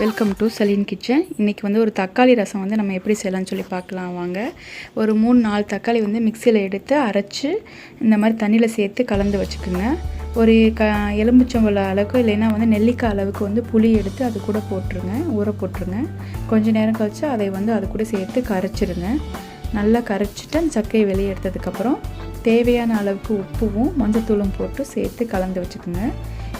Welcome to Celine kitchen. இன்றைக்கி வந்து ஒரு தக்காளி ரசம் வந்து நம்ம எப்படி செய்யலாம்னு சொல்லி பார்க்கலாம் வாங்க. ஒரு 3-4 தக்காளி வந்து மிக்சியில் எடுத்து அரைச்சி இந்த மாதிரி தண்ணியில் சேர்த்து கலந்து வச்சுக்கோங்க. ஒரு எலுமிச்சம்பழ அளவுக்கு இல்லைன்னா வந்து நெல்லிக்காய் அளவுக்கு வந்து புளி எடுத்து அது கூட போட்டுருங்க, ஊற போட்டுருங்க. கொஞ்சம் நேரம் கழித்து அதை வந்து அது கூட சேர்த்து கரைச்சிருங்க. நல்லா கரைச்சிட்டு அந்த சக்கையை வெளியே எடுத்ததுக்கப்புறம் தேவையான அளவுக்கு உப்பும் மஞ்சத்தூளும் போட்டு சேர்த்து கலந்து வச்சுக்கோங்க.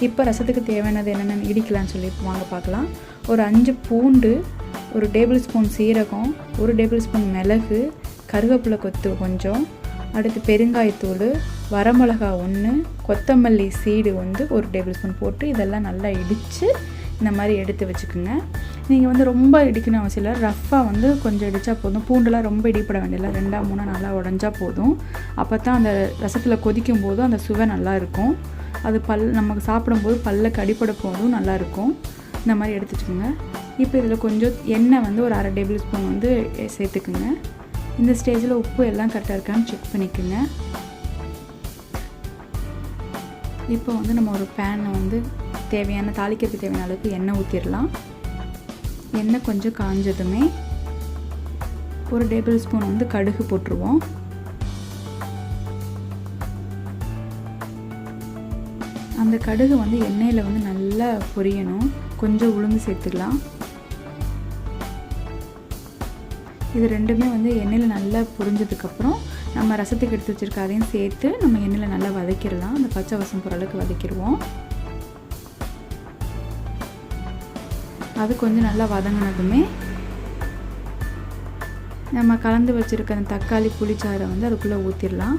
இப்போ ரசத்துக்கு தேவையானது என்னென்னு இடிக்கலான்னு சொல்லி வாங்க பார்க்கலாம். ஒரு 5 பூண்டு, 1 டேபிள் ஸ்பூன் சீரகம், 1 டேபிள் ஸ்பூன் மிளகு, கருவேப்பிலை கொத்து கொஞ்சம், அடுத்து பெருங்காயத்தூள், வரமிளகா 1, கொத்தமல்லி சீடு வந்து 1 டேபிள் ஸ்பூன் போட்டு இதெல்லாம் நல்லா இடித்து இந்த மாதிரி எடுத்து வச்சுக்கோங்க. நீங்கள் வந்து ரொம்ப இடிக்கணும் அவசியம் இல்லை, ரஃப்பாக வந்து கொஞ்சம் இடித்தா போதும். பூண்டெல்லாம் ரொம்ப இடிப்பட வேண்டியதில்லை, 2-3 நல்லா உடஞ்சா போதும். அப்போ தான் அந்த ரசத்தில் கொதிக்கும் போதும் அந்த சுவை நல்லா இருக்கும். அது நமக்கு சாப்பிடும்போது பல்லுக்கு அடிப்பட போதும் நல்லாயிருக்கும். இந்த மாதிரி எடுத்துச்சுக்கோங்க. இப்போ இதில் கொஞ்சம் எண்ணெய் வந்து ஒரு 1/2 டேபிள் ஸ்பூன் வந்து சேர்த்துக்குங்க. இந்த ஸ்டேஜில் உப்பு எல்லாம் கரெக்டாக இருக்கான்னு செக் பண்ணிக்கோங்க. இப்போ வந்து நம்ம ஒரு பேனை வந்து தாளிக்கிறதுக்கு தேவையான அளவுக்கு எண்ணெய் ஊற்றிடலாம். எண்ணெய் கொஞ்சம் காஞ்சதுமே 1 டேபிள் ஸ்பூன் வந்து கடுகு போட்டுருவோம். அந்த கடுகு வந்து எண்ணெயில் வந்து நல்லா பொரியணும். கொஞ்சம் உளுந்து சேர்த்துக்கலாம். இது ரெண்டுமே வந்து எண்ணெயில் நல்லா பொரிஞ்சதுக்கப்புறம் நம்ம ரசத்துக்கு எடுத்து வச்சுருக்க அதையும் சேர்த்து நம்ம எண்ணெயில் நல்லா வதக்கிடலாம். அந்த பச்சை வாசம் போகிற அளவுக்கு வதக்கிடுவோம். அது கொஞ்சம் நல்லா வதங்கினதுமே நம்ம கலந்து வச்சுருக்க அந்த தக்காளி புளிச்சாறை வந்து அதுக்குள்ளே ஊற்றிடலாம்.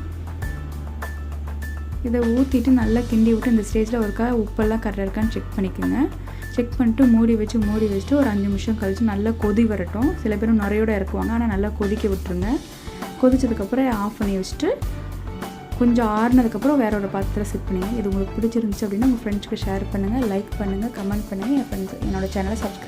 இதை ஊற்றிட்டு நல்லா கிண்டி விட்டு இந்த ஸ்டேஜில் ஒருக்கா உப்பெல்லாம் கரெக்டாக இருக்கான்னு செக் பண்ணிக்கோங்க. செக் பண்ணிட்டு மூடி வச்சுட்டு ஒரு 5 நிமிஷம் கழித்து நல்லா கொதி வரட்டும். சில பேர் நுரையோடு இறக்குவாங்க, ஆனால் நல்லா கொதிக்க விட்டுருங்க. கொதிச்சதுக்கப்புறம் ஆஃப் பண்ணி வச்சுட்டு கொஞ்சம் ஆறுனதுக்கப்புறம் வேற ஒரு பாத்திரத்தில் செட் பண்ணிங்க. இது உங்களுக்கு பிடிச்சிருந்துச்சு அப்படின்னா உங்கள் ஃப்ரெண்ட்ஸ்க்கு ஷேர் பண்ணுங்கள், லைக் பண்ணுங்கள், கமெண்ட் பண்ணுங்கள். என்னோடய சேனலை சப்ஸ்கிரைப்